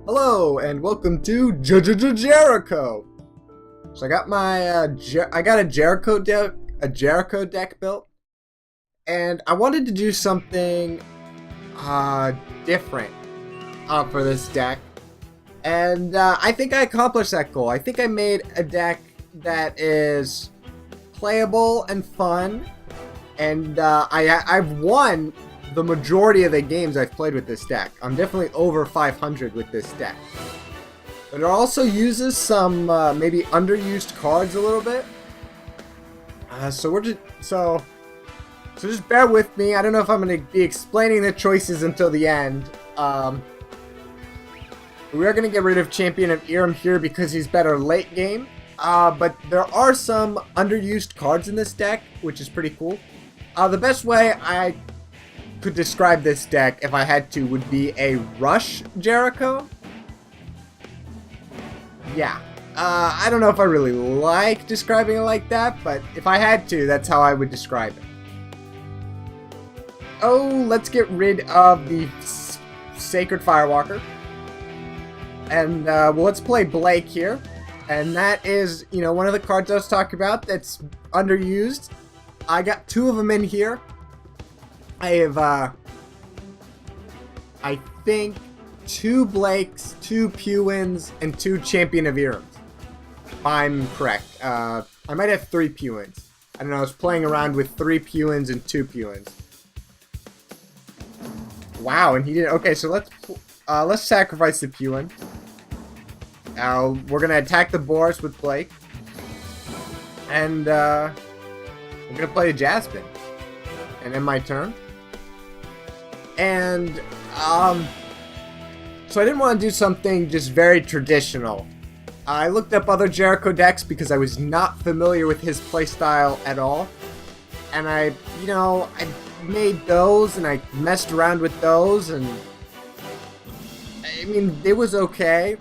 Hello and welcome to Jericho. So I got my I got a Jericho deck built, and I wanted to do something different for this deck, and I think I accomplished that goal. I think I made a deck that is playable and fun, and I've won the majority of the games I've played with this deck. I'm definitely over 500 with this deck. But it also uses some maybe underused cards a little bit. So just bear with me. I don't know if I'm going to be explaining the choices until the end. We are going to get rid of Champion of Irum here because he's better late game. But there are some underused cards in this deck, which is pretty cool. The best way I could describe this deck, if I had to, would be a Rush Jericho. Yeah. I don't know if I really like describing it like that, but if I had to, that's how I would describe it. Oh, let's get rid of the Sacred Firewalker. And, well, let's play Blake here. And that is, you know, one of the cards I was talking about that's underused. I got two of them in here. I have, I think, 2 Blakes, 2 Puwens, and 2 Champion of Irums. If I'm correct. I might have 3 Puwens. I don't know, I was playing around with 3 Puwens and 2 Puwens. Wow, and he did. Okay, so let's sacrifice the Puwen. We're gonna attack the Boris with Blake. And, we're gonna play a Jasmine. And end my turn. And, so I didn't want to do something just very traditional. I looked up other Jericho decks because I was not familiar with his playstyle at all. And I made those and I messed around with those, and I mean, it was okay,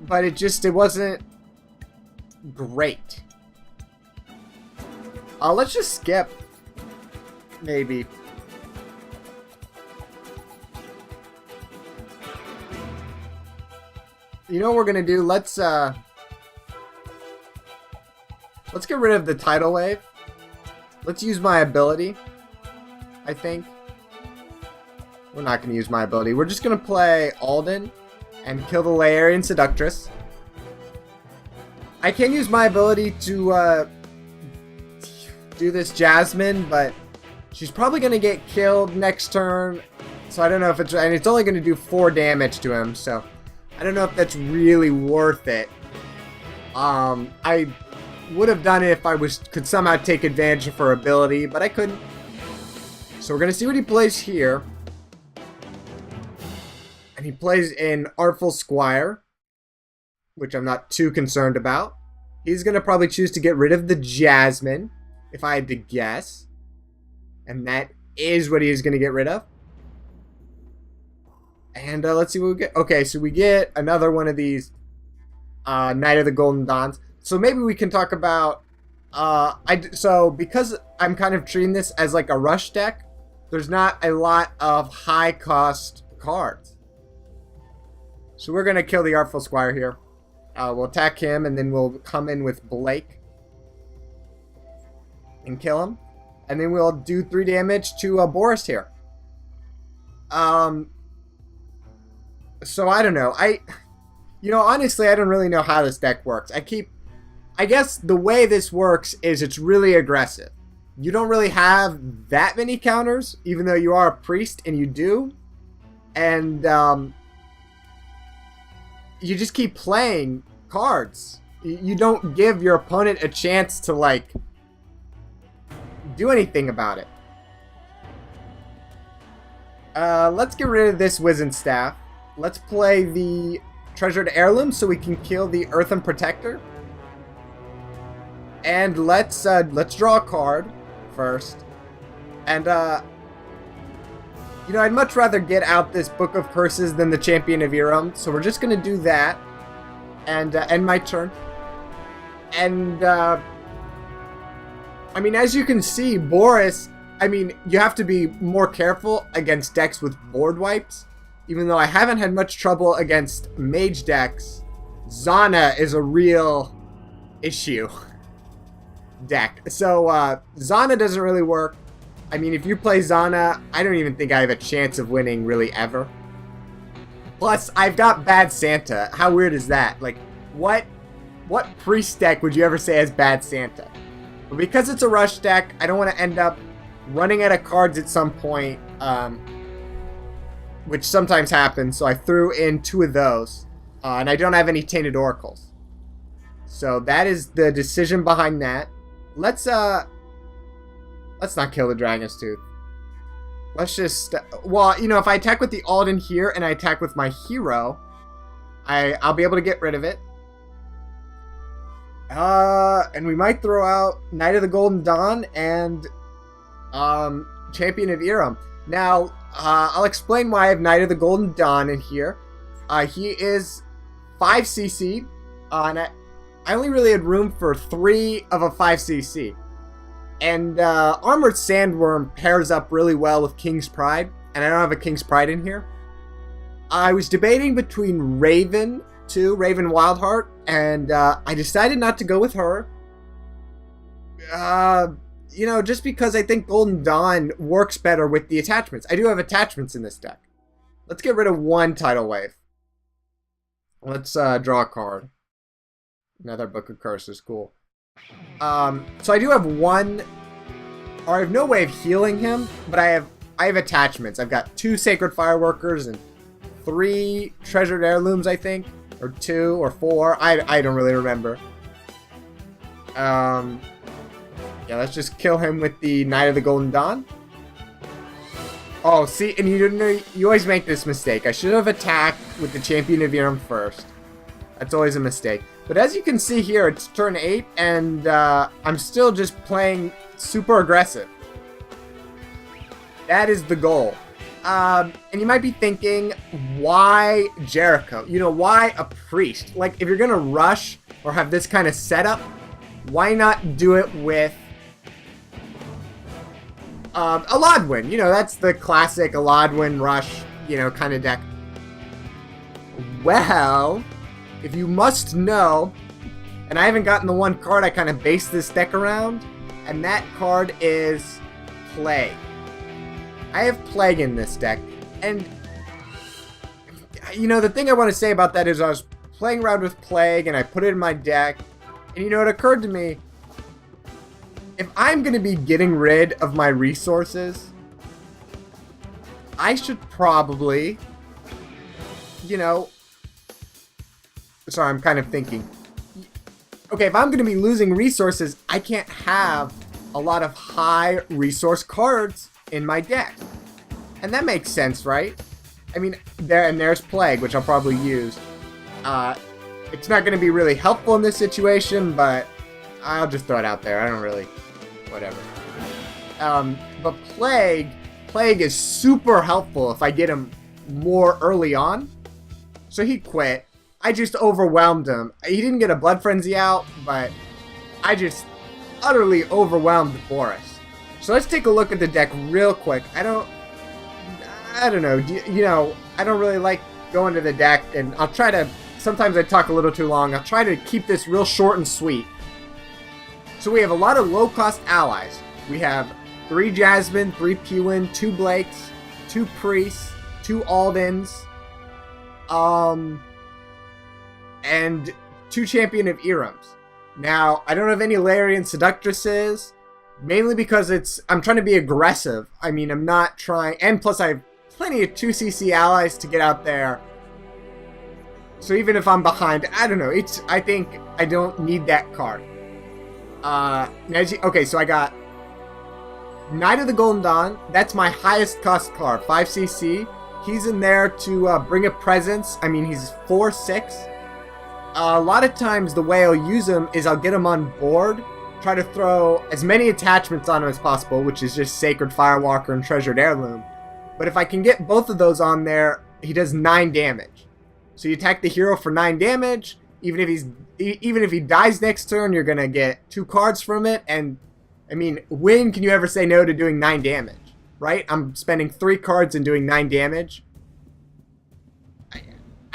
but it wasn't great. Let's just skip, maybe. You know what we're gonna do? Let's get rid of the Tidal Wave. Let's use my ability, I think. We're not gonna use my ability. We're just gonna play Aldon and kill the Laerian Seductress. I can use my ability to do this Jasmine, but she's probably gonna get killed next turn. So I don't know if it's, and it's only gonna do 4 damage to him, so I don't know if that's really worth it. I would have done it if I could somehow take advantage of her ability, but I couldn't. So we're gonna see what he plays here. And he plays an Artful Squire, which I'm not too concerned about. He's gonna probably choose to get rid of the Jasmine, if I had to guess. And that is what he is gonna get rid of. And let's see what we get. Okay, so we get another one of these Knight of the Golden Dawns. So maybe we can talk about so because I'm kind of treating this as like a rush deck, there's not a lot of high cost cards. So we're gonna kill the Artful Squire here. We'll attack him, and then we'll come in with Blake and kill him, and then we'll do 3 damage to Boris here. So I don't know. Honestly, I don't really know how this deck works. I guess the way this works is it's really aggressive. You don't really have that many counters, even though you are a priest and you do. And, you just keep playing cards. You don't give your opponent a chance to, like, do anything about it. Let's get rid of this Wizent staff. Let's play the Treasured Heirloom so we can kill the Earthen Protector. And let's draw a card first. And I'd much rather get out this Book of Curses than the Champion of Irum, so we're just gonna do that and end my turn. And I mean, as you can see, Boris, I mean, you have to be more careful against decks with board wipes. even though I haven't had much trouble against mage decks, Zana is a real issue deck. So Zana doesn't really work. I mean, if you play Zana, I don't even think I have a chance of winning really ever. Plus, I've got Bad Santa. How weird is that? Like, what priest deck would you ever say has Bad Santa? But because it's a rush deck, I don't want to end up running out of cards at some point, which sometimes happens, so I threw in 2 of those. And I don't have any Tainted Oracles. So that is the decision behind that. Let's not kill the Dragon's Tooth. Let's just... well, you know, if I attack with the Aldon here and I attack with my hero, I'll be able to get rid of it. And we might throw out Knight of the Golden Dawn and Champion of Irum. Now, I'll explain why I have Knight of the Golden Dawn in here. He is 5 CC, and I only really had room for 3 of a 5 CC. And Armored Sandworm pairs up really well with King's Pride, and I don't have a King's Pride in here. I was debating between Raven Wildheart, and I decided not to go with her. You know, just because I think Golden Dawn works better with the attachments. I do have attachments in this deck. Let's get rid of 1 Tidal Wave. Let's draw a card. Another Book of Curses, cool. So I do have 1, or I have no way of healing him, but I have attachments. I've got 2 Sacred Fireworkers and 3 Treasured Heirlooms, I think. Or 2 or 4. I don't really remember. Yeah, let's just kill him with the Knight of the Golden Dawn. Oh, see, and you always make this mistake. I should have attacked with the Champion of Irum first. That's always a mistake. But as you can see here, it's turn 8, and I'm still just playing super aggressive. That is the goal. And you might be thinking, why Jericho? You know, why a priest? Like, if you're gonna rush or have this kind of setup, why not do it with Alodwin? You know, that's the classic Alodwin rush, you know, kind of deck. Well, if you must know, and I haven't gotten the 1 card I kind of based this deck around, and that card is Plague. I have Plague in this deck, and you know, the thing I want to say about that is I was playing around with Plague, and I put it in my deck, and you know, it occurred to me, if I'm going to be getting rid of my resources, I should probably, you know, sorry, I'm kind of thinking, okay, if I'm going to be losing resources, I can't have a lot of high resource cards in my deck. And that makes sense, right? I mean, there's Plague, which I'll probably use. It's not going to be really helpful in this situation, but I'll just throw it out there. I don't really... whatever. But Plague is super helpful if I get him more early on. So he quit. I just overwhelmed him. He didn't get a Blood Frenzy out, but I just utterly overwhelmed Boris. So let's take a look at the deck real quick. I don't know, you know, I don't really like going to the deck, and I'll try to, sometimes I talk a little too long. I'll try to keep this real short and sweet. So we have a lot of low-cost allies. We have 3 Jasmine, 3 Puwen, 2 Blakes, 2 Priests, 2 Aldens, and 2 Champion of Irums. Now, I don't have any Larian Seductresses, mainly because I'm trying to be aggressive. I mean, I'm not trying, and plus I have plenty of 2cc allies to get out there. So even if I'm behind, I don't know, I think I don't need that card. Okay, so I got Knight of the Golden Dawn. That's my highest cost card, 5cc. He's in there to bring a presence. I mean, he's 4/6. A lot of times the way I'll use him is I'll get him on board, try to throw as many attachments on him as possible, which is just Sacred Firewalker and Treasured Heirloom. But if I can get both of those on there, he does 9 damage. So you attack the hero for 9 damage. Even if he dies next turn, you're gonna get 2 cards from it. And I mean, when can you ever say no to doing 9 damage, right? I'm spending 3 cards and doing 9 damage.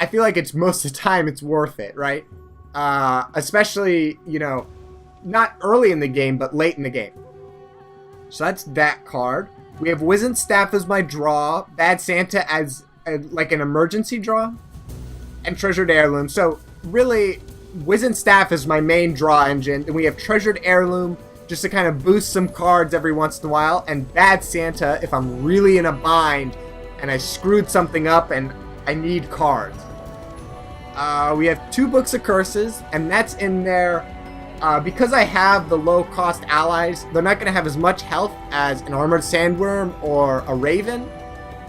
I feel like it's most of the time it's worth it, right? Especially, you know, not early in the game, but late in the game. So that's that card. We have Wizent Staff as my draw, Bad Santa as like an emergency draw, and Treasured Heirloom. So really, Wizent Staff is my main draw engine. Then we have Treasured Heirloom just to kind of boost some cards every once in a while, and Bad Santa if I'm really in a bind and I screwed something up and I need cards. We have 2 Books of Curses, and that's in there because I have the low cost allies. They're not going to have as much health as an Armored Sandworm or a Raven.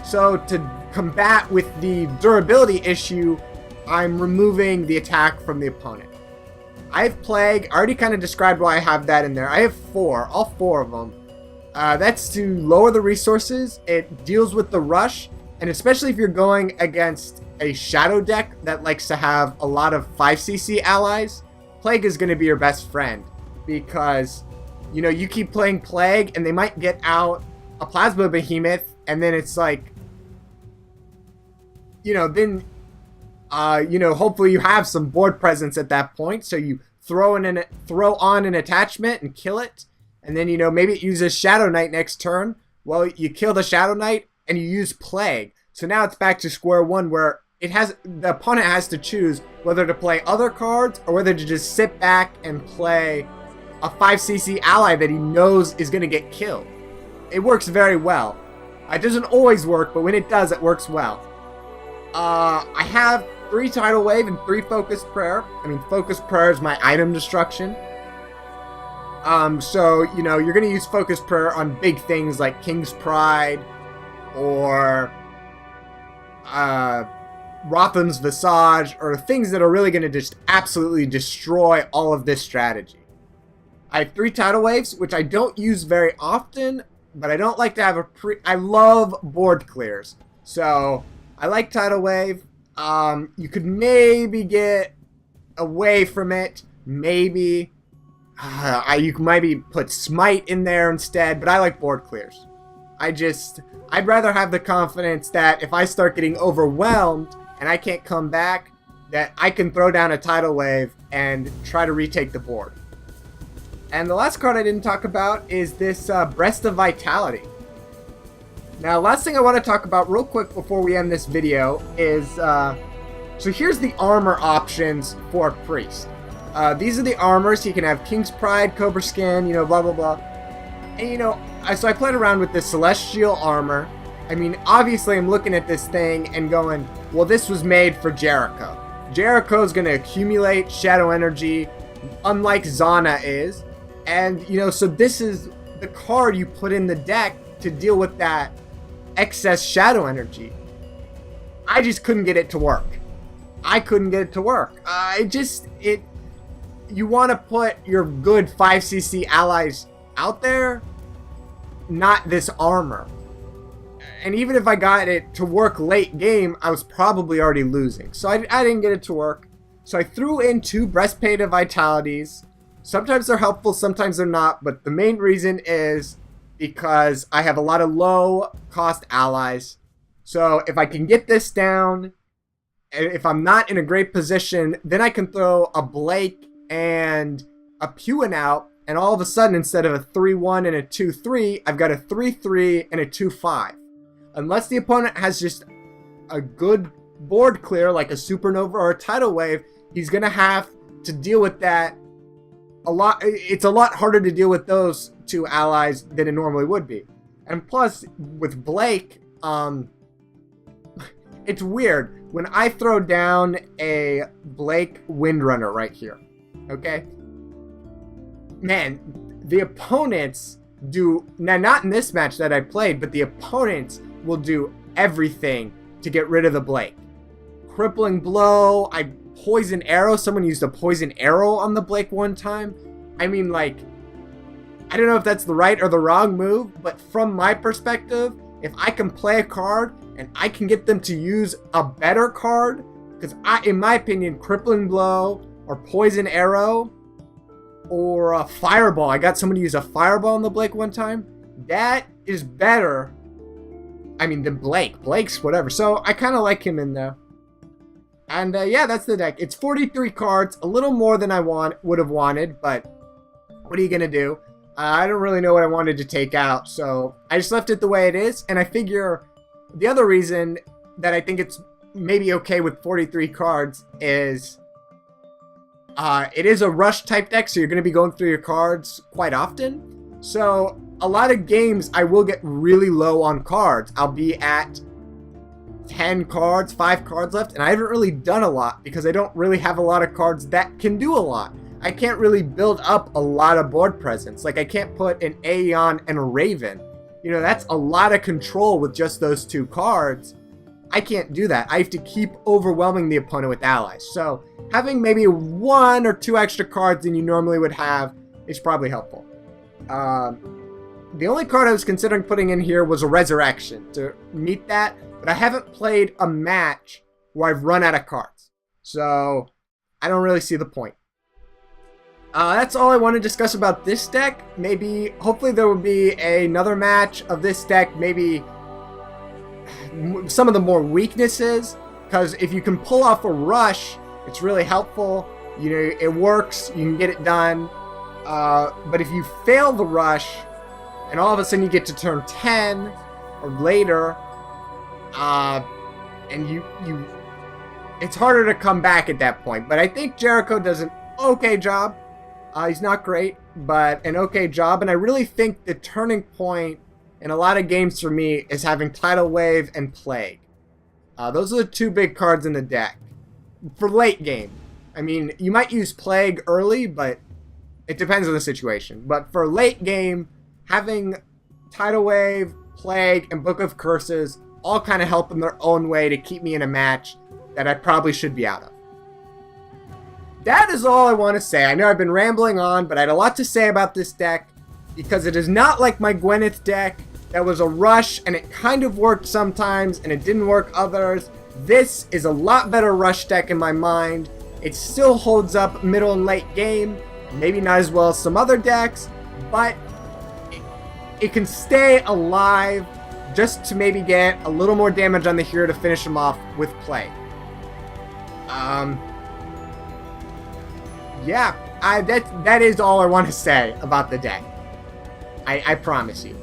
So to combat with the durability issue, I'm removing the attack from the opponent. I have Plague. I already kind of described why I have that in there. I have 4, all 4 of them. That's to lower the resources. It deals with the rush, and especially if you're going against a shadow deck that likes to have a lot of 5cc allies, Plague is going to be your best friend, because, you know, you keep playing Plague and they might get out a Plasma Behemoth, and then it's like, you know, then you know, hopefully you have some board presence at that point, so you throw on an attachment and kill it, and then, you know, maybe it uses Shadow Knight next turn. Well, you kill the Shadow Knight and you use Plague. So now it's back to square one, where the opponent has to choose whether to play other cards or whether to just sit back and play a 5cc ally that he knows is going to get killed. It works very well. It doesn't always work, but when it does, it works well. I have 3 Tidal Wave and 3 Focused Prayer. I mean, Focused Prayer is my item destruction. So, you know, you're going to use Focused Prayer on big things like King's Pride or Rotham's Visage, or things that are really going to just absolutely destroy all of this strategy. I have 3 Tidal Waves, which I don't use very often, but I don't like to have I love board clears. So, I like Tidal Wave. You could maybe get away from it. Maybe. You can maybe put Smite in there instead, but I like board clears. I'd rather have the confidence that if I start getting overwhelmed and I can't come back, that I can throw down a Tidal Wave and try to retake the board. And the last card I didn't talk about is this Breast of Vitality. Now, last thing I want to talk about real quick before we end this video is, so here's the armor options for Priest. These are the armors. You can have King's Pride, Cobra Skin, you know, blah, blah, blah. And, you know, so I played around with the Celestial armor. I mean, obviously I'm looking at this thing and going, well, this was made for Jericho. Jericho's going to accumulate shadow energy, unlike Zana is. And, you know, so this is the card you put in the deck to deal with that excess shadow energy. I just couldn't get it to work. I couldn't get it to work. You want to put your good 5cc allies out there, not this armor. And even if I got it to work late game, I was probably already losing. So I didn't get it to work. So I threw in 2 Breastplate of Vitalities. Sometimes they're helpful, sometimes they're not. But the main reason is because I have a lot of low cost allies. So if I can get this down, and if I'm not in a great position, then I can throw a Blake and a Puwen out, and all of a sudden, instead of a 3-1 and a 2-3, I've got a 3-3 and a 2-5. Unless the opponent has just a good board clear, like a Supernova or a Tidal Wave, he's going to have to deal with that a lot. It's a lot harder to deal with those 2 allies than it normally would be. And plus, with Blake, it's weird. When I throw down a Blake Windrunner right here, okay? Man, the opponents do, now not in this match that I played, but the opponents will do everything to get rid of the Blake. Crippling Blow, Poison Arrow, someone used a Poison Arrow on the Blake one time. I mean, like, I don't know if that's the right or the wrong move, but from my perspective, if I can play a card and I can get them to use a better card, because in my opinion, Crippling Blow or Poison Arrow or a Fireball, I got someone to use a Fireball on the Blake one time, that is better, I mean, than Blake. Blake's whatever. So I kind of like him in there. And yeah, that's the deck. It's 43 cards, a little more than I would have wanted, but what are you gonna do? I don't really know what I wanted to take out, so I just left it the way it is. And I figure the other reason that I think it's maybe okay with 43 cards is it is a rush type deck, so you're gonna be going through your cards quite often. So a lot of games I will get really low on cards. I'll be at 10 cards, 5 cards left, and I haven't really done a lot because I don't really have a lot of cards that can do a lot. I can't really build up a lot of board presence. Like, I can't put an Aeon and a Raven. You know, that's a lot of control with just those 2 cards. I can't do that. I have to keep overwhelming the opponent with allies. So having maybe 1 or 2 extra cards than you normally would have is probably helpful. The only card I was considering putting in here was a Resurrection to meet that, but I haven't played a match where I've run out of cards. So I don't really see the point. That's all I want to discuss about this deck. Maybe, hopefully there will be another match of this deck, maybe some of the more weaknesses, because if you can pull off a rush, it's really helpful. You know, it works, you can get it done. But if you fail the rush, and all of a sudden you get to turn 10 or later, and it's harder to come back at that point. But I think Jericho does an okay job. He's not great, but an okay job. And I really think the turning point in a lot of games for me is having Tidal Wave and Plague. Those are the 2 big cards in the deck. For late game. I mean, you might use Plague early, but it depends on the situation. But for late game, having Tidal Wave, Plague, and Book of Curses all kind of help in their own way to keep me in a match that I probably should be out of. That is all I want to say. I know I've been rambling on, but I had a lot to say about this deck because it is not like my Gwyneth deck that was a rush and it kind of worked sometimes and it didn't work others. This is a lot better rush deck in my mind. It still holds up middle and late game, maybe not as well as some other decks, but it can stay alive just to maybe get a little more damage on the hero to finish him off with play. Yeah, that is all I want to say about the deck. I promise you.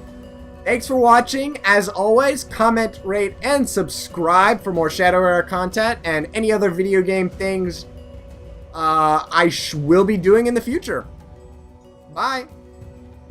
Thanks for watching. As always, comment, rate, and subscribe for more Shadow Era content and any other video game things I will be doing in the future. Bye.